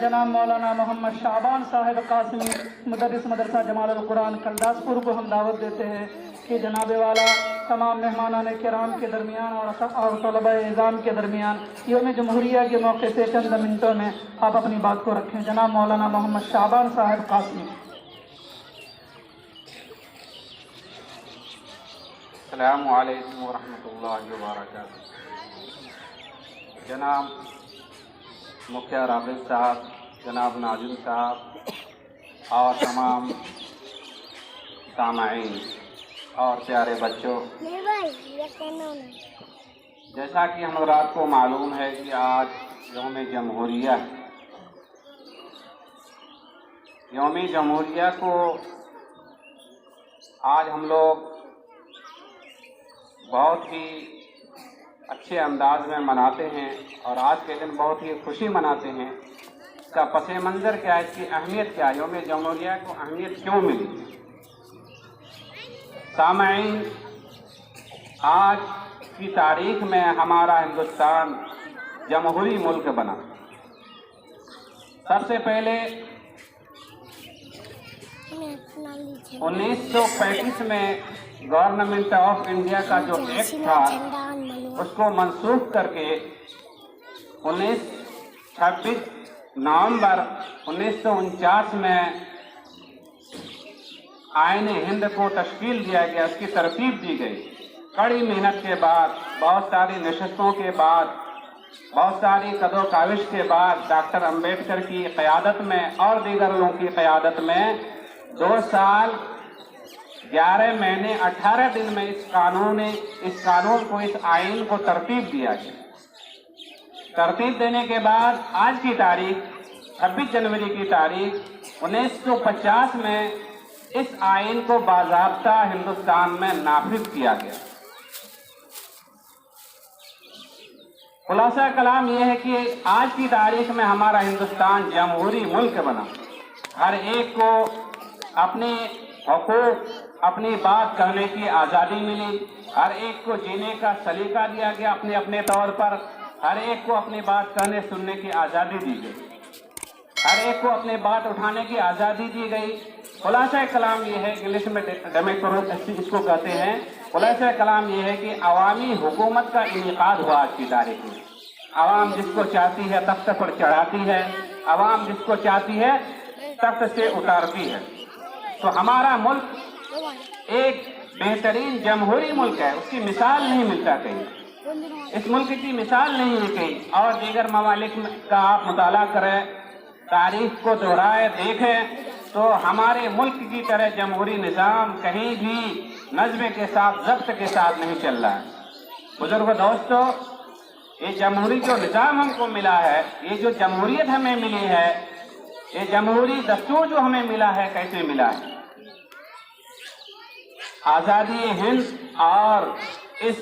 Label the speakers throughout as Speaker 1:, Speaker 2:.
Speaker 1: جناب مولانا محمد شعبان صاحب قاسمی مدرس مدرسہ جمال القرآن کلداسپور کو ہم دعوت دیتے ہیں کہ جناب والا تمام مہمانان کرام کے درمیان اور طلبہ اعزام کے درمیان یوم جمہوریہ کے موقع سے چند منٹوں میں آپ اپنی بات کو رکھیں. جناب مولانا محمد شعبان صاحب قاسمی.
Speaker 2: السلام علیکم ورحمۃ اللہ وبرکاتہ. جناب مکھیا راغب صاحب، جناب ناظم صاحب اور تمام سامعین اور پیارے بچوں، جیسا کہ ہم حضرات کو معلوم ہے کہ آج یوم جمہوریہ ہے. یوم جمہوریہ کو آج ہم لوگ بہت ہی اچھے انداز میں مناتے ہیں اور آج کے دن بہت ہی خوشی مناتے ہیں. اس کا پس منظر کیا ہے، اس کی اہمیت کیا ہے، یوم جمہوریہ کو اہمیت کیوں ملی؟ سامعین، آج کی تاریخ میں ہمارا ہندوستان جمہوری ملک بنا. سب سے پہلے 1935 میں گورنمنٹ آف انڈیا کا جو ایکٹ تھا اس کو منسوخ کر کے 26 نومبر 1949 میں آئین ہند کو تشکیل دیا گیا، اس کی ترتیب دی گئی. کڑی محنت کے بعد، بہت ساری نشستوں کے بعد، بہت ساری قد و کاوش کے بعد ڈاکٹر امبیڈکر کی قیادت میں اور دیگر لوگوں کی قیادت میں 2 سال 11 مہینے 18 دن میں اس قانون کو، اس آئین کو ترتیب دیا گیا. ترتیب دینے کے بعد آج کی تاریخ 26 جنوری کی تاریخ 1950 میں اس آئین کو باضابطہ ہندوستان میں نافذ کیا گیا. خلاصہ کلام یہ ہے کہ آج کی تاریخ میں ہمارا ہندوستان جمہوری ملک بنا. ہر ایک کو اپنے حقوق، اپنی بات کہنے کی آزادی ملی. ہر ایک کو جینے کا سلیقہ دیا گیا اپنے اپنے طور پر. ہر ایک کو اپنی بات کہنے سننے کی آزادی دی گئی. ہر ایک کو اپنی بات اٹھانے کی آزادی دی گئی. خلاصہ کلام یہ ہے، انگلش میں ڈیموکریسی اس کو کہتے ہیں. خلاصہ کلام یہ ہے کہ عوامی حکومت کا انعقاد ہوا آج کی تاریخ میں. عوام جس کو چاہتی ہے تخت پر چڑھاتی ہے، عوام جس کو چاہتی ہے تخت سے اتارتی ہے. تو ہمارا ملک ایک بہترین جمہوری ملک ہے. اس کی مثال نہیں ملتا کہیں، اس ملک کی مثال نہیں ہے کہیں. اور دیگر ممالک کا آپ مطالعہ کریں، تاریخ کو دہرائے دیکھیں تو ہمارے ملک کی طرح جمہوری نظام کہیں بھی نظم کے ساتھ، ضبط کے ساتھ نہیں چل رہا ہے. بزرگ دوستو، یہ جمہوری جو نظام ہم کو ملا ہے، یہ جو جمہوریت ہمیں ملی ہے، یہ جمہوری دستور جو ہمیں ملا ہے، کیسے ملا ہے؟ آزادی ہند اور اس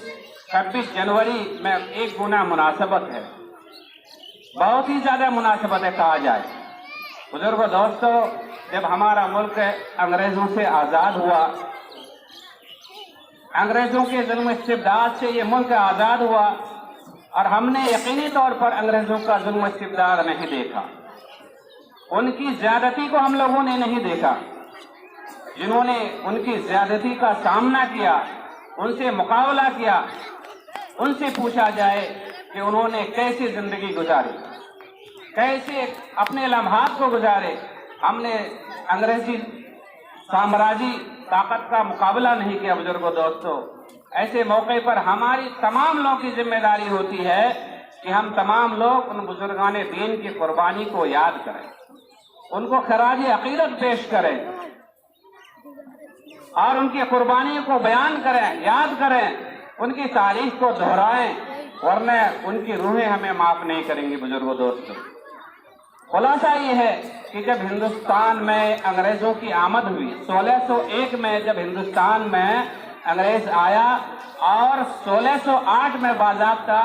Speaker 2: 26 جنوری میں ایک گنا مناسبت ہے، بہت ہی زیادہ مناسبت ہے کہا جائے. بزرگ دوستو، جب ہمارا ملک انگریزوں سے آزاد ہوا، انگریزوں کے ظلم و استبداد سے یہ ملک آزاد ہوا، اور ہم نے یقینی طور پر انگریزوں کا ظلم و استبداد نہیں دیکھا. ان کی زیادتی کو ہم لوگوں نے نہیں دیکھا. جنہوں نے ان کی زیادتی کا سامنا کیا، ان سے مقابلہ کیا، ان سے پوچھا جائے کہ انہوں نے کیسے زندگی گزاری، کیسے اپنے لمحات کو گزارے. ہم نے انگریزی سامراجی طاقت کا مقابلہ نہیں کیا. بزرگوں دوستو، ایسے موقع پر ہماری تمام لوگوں کی ذمہ داری ہوتی ہے کہ ہم تمام لوگ ان بزرگان دین کی قربانی کو یاد کریں، ان کو خراج عقیدت پیش کریں اور ان کی قربانی کو بیان کریں، یاد کریں، ان کی تاریخ کو دہرائیں، ورنہ ان کی روحیں ہمیں معاف نہیں کریں گی. بزرگوں دوستو، خلاصہ یہ ہے کہ جب ہندوستان میں انگریزوں کی آمد ہوئی، 1601 میں جب ہندوستان میں انگریز آیا اور 1608 میں باضابطہ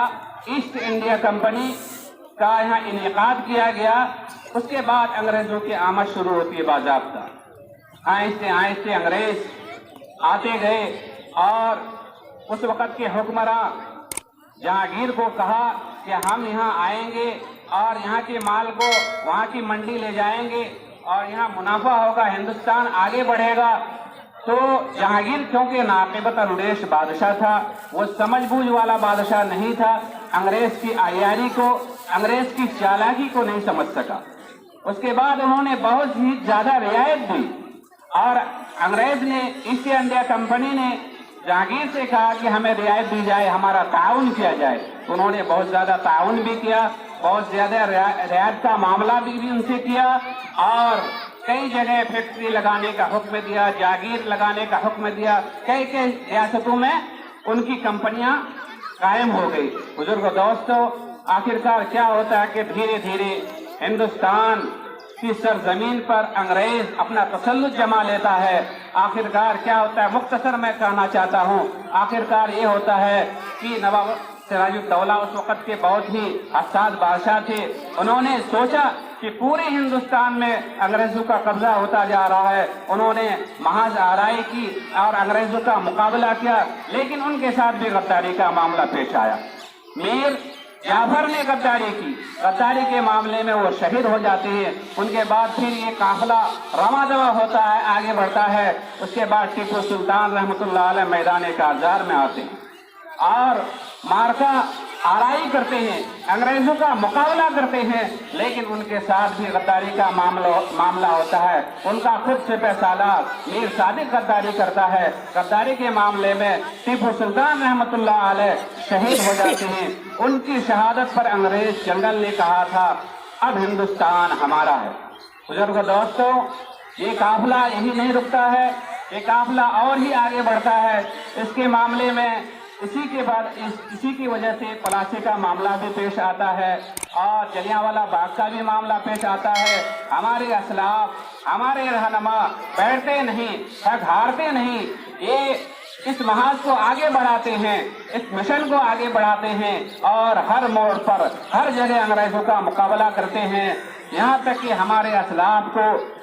Speaker 2: ایسٹ انڈیا کمپنی کا یہاں انعقاد کیا گیا، اس کے بعد انگریزوں کی آمد شروع ہوتی ہے باضابطہ. آہستہ آہستہ انگریز آتے گئے اور اس وقت کے حکمراں جہانگیر کو کہا کہ ہم یہاں آئیں گے اور یہاں کے مال کو وہاں کی منڈی لے جائیں گے اور یہاں منافع ہوگا, ہندوستان آگے بڑھے گا. تو جہانگیر چونکہ ناقبت اندیش بادشاہ تھا, وہ سمجھ بوجھ والا بادشاہ نہیں تھا, انگریز کی عیاری کو, انگریز کی چالاکی کو نہیں سمجھ سکا. اس کے بعد انہوں نے بہت ہی زیادہ رعایت دی اور انگریز نے, ایسٹ انڈیا کمپنی نے جہانگیر سے کہا کہ ہمیں رعایت دی جائے, ہمارا تعاون کیا جائے. تو انہوں نے بہت زیادہ تعاون بھی کیا, بہت زیادہ رعایت کا معاملہ بھی ان سے کیا اور کئی جگہ فیکٹری لگانے کا حکم دیا, جاگیر لگانے کا حکم دیا. کئی ریاستوں میں ان کی کمپنیاں قائم ہو گئی. بزرگ دوستو, آخرکار کیا ہوتا ہے کہ دھیرے دھیرے ہندوستان کی سرزمین پر انگریز اپنا تسلط جما لیتا ہے. آخرکار کیا ہوتا ہے, مختصر میں کہنا چاہتا ہوں, آخرکار یہ ہوتا ہے کہ نواب سراج الدولہ اس وقت کے بہت ہی حساس بادشاہ تھے. انہوں نے سوچا کہ پورے ہندوستان میں انگریزوں کا قبضہ ہوتا جا رہا ہے. انہوں نے محض آرائی کی اور انگریزوں کا مقابلہ کیا, لیکن ان کے ساتھ بھی غداری کا معاملہ پیش آیا. میر جعفر نے غداری کی, غداری کے معاملے میں وہ شہید ہو جاتے ہیں. ان کے بعد پھر یہ قافلہ رواں دواں ہوتا ہے, آگے بڑھتا ہے. اس کے بعد ٹیپو سلطان رحمۃ اللہ علیہ میدان کارزار میں آتے ہیں اور مارکا آرائی کرتے ہیں, انگریزوں کا مقابلہ کرتے ہیں, لیکن ان کے ساتھ بھی غداری کا معاملہ ہوتا ہے. ان کا خود سپہ سالار میر صادق غداری کرتا ہے. غداری کے معاملے میں ٹیپو سلطان رحمۃ اللہ علیہ شہید ہو جاتے ہیں. ان کی شہادت پر انگریز جنرل نے کہا تھا اب ہندوستان ہمارا ہے. بزرگ دوستوں, یہ قافلہ یہی نہیں رکتا ہے, یہ قافلہ اور ہی آگے بڑھتا ہے. اس کے معاملے میں اسی کی وجہ سے پلاسے کا معاملہ بھی پیش آتا ہے اور جلیانوالہ باغ کا بھی معاملہ پیش آتا ہے. ہمارے اسلاف, ہمارے رہنما بیٹھتے نہیں, تھک ہارتے نہیں, یہ اس محاذ کو آگے بڑھاتے ہیں, اس مشن کو آگے بڑھاتے ہیں اور ہر موڑ پر ہر جگہ انگریزوں کا مقابلہ کرتے ہیں. یہاں تک کہ ہمارے اسلاف کو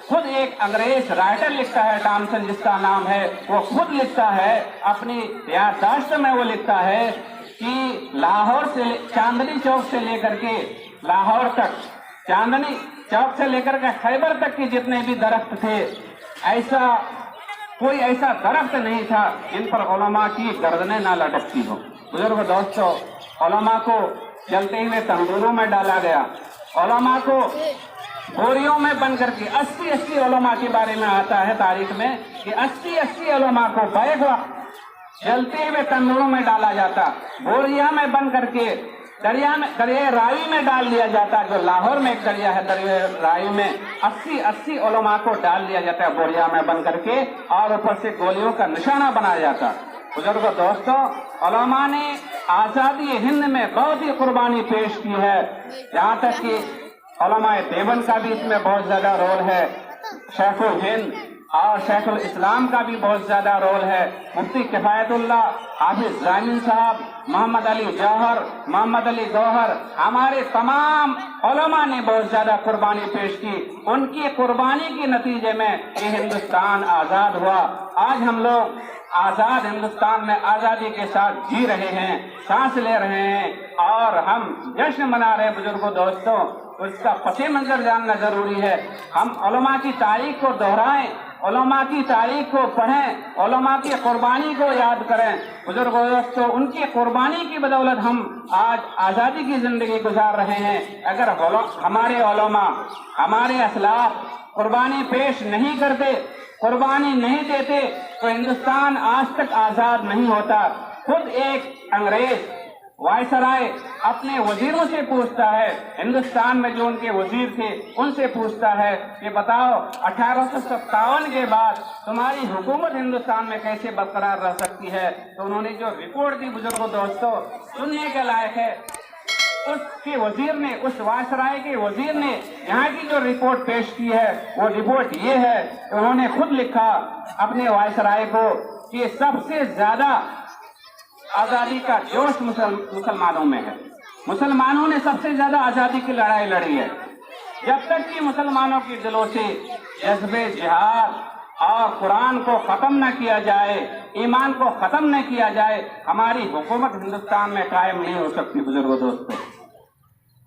Speaker 2: خود ایک انگریز رائٹر لکھتا ہے, ٹامسن جس کا نام ہے, وہ خود لکھتا ہے اپنی یادداشت میں, وہ لکھتا ہے کہ لاہور سے, چاندنی چوک سے لے کر کے لاہور تک, چاندنی چوک سے لے کر کے خیبر تک کے جتنے بھی درخت تھے, کوئی ایسا درخت نہیں تھا جن پر علماء کی گردنیں نہ لٹکتی ہو. بزرگ دوستو, علماء کو جلتے ہوئے تندوروں میں ڈالا گیا, علماء کو بوریوں میں بن کر کے 80 علماء کے بارے میں آتا ہے تاریخ میں کہ 80 علماء کو بیک وقت جلتے ہوئے تندوروں میں ڈالا جاتا, بوریا میں بن کر کے دریا راوی میں ڈال دیا جاتا. جو لاہور میں ایک دریا ہے, دریا راوی میں 80 علماء کو ڈال دیا جاتا ہے بوریا میں بن کر کے اور اوپر سے گولیوں کا نشانہ بنایا جاتا. بزرگوں دوستوں, علماء نے آزادی ہند میں بہت ہی قربانی پیش کی ہے. یہاں تک کہ علماء دیوبند کا بھی اس میں بہت زیادہ رول ہے, شیخ الہند اور شیخ الاسلام کا بھی بہت زیادہ رول ہے. مفتی کفایت اللہ, حافظ ضامن صاحب, محمد علی جوہر, محمد علی گوہر, ہمارے تمام علماء نے بہت زیادہ قربانی پیش کی. ان کی قربانی کے نتیجے میں یہ ہندوستان آزاد ہوا. آج ہم لوگ آزاد ہندوستان میں آزادی کے ساتھ جی رہے ہیں, سانس لے رہے ہیں اور ہم جشن منا رہے ہیں. بزرگوں دوستوں, اس کا پس منظر جاننا ضروری ہے. ہم علماء کی تاریخ کو دہرائیں, علماء کی تاریخ کو پڑھیں, علماء کی قربانی کو یاد کریں. بزرگوں دوستوں, ان کی قربانی کی بدولت ہم آج آزادی کی زندگی گزار رہے ہیں. اگر ہمارے علماء, ہمارے اسلاف قربانی پیش نہیں کرتے, قربانی نہیں دیتے تو ہندوستان آج تک آزاد نہیں ہوتا. خود ایک انگریز وائسرائے اپنے وزیروں سے پوچھتا ہے, ہندوستان میں جو ان کے وزیر تھے ان سے پوچھتا ہے کہ بتاؤ 1857 کے بعد تمہاری حکومت ہندوستان میں کیسے برقرار رہ سکتی ہے. تو انہوں نے جو رپورٹ دی بزرگوں دوستوں سننے کے لائق ہے. اس کے وزیر نے, اس وائسرائے کے وزیر نے یہاں کی جو رپورٹ پیش کی ہے وہ رپورٹ یہ ہے کہ انہوں نے خود لکھا اپنے وائسرائے کو کہ سب سے زیادہ آزادی کا جوش مسلمانوں میں ہے. مسلمانوں نے سب سے زیادہ آزادی کی لڑائی لڑی ہے. جب تک کہ مسلمانوں کے دلوں سے جذبے جہاد اور قرآن کو ختم نہ کیا جائے, ایمان کو ختم نہ کیا جائے, ہماری حکومت ہندوستان میں قائم نہیں ہو سکتی. بزرگوں دوستوں,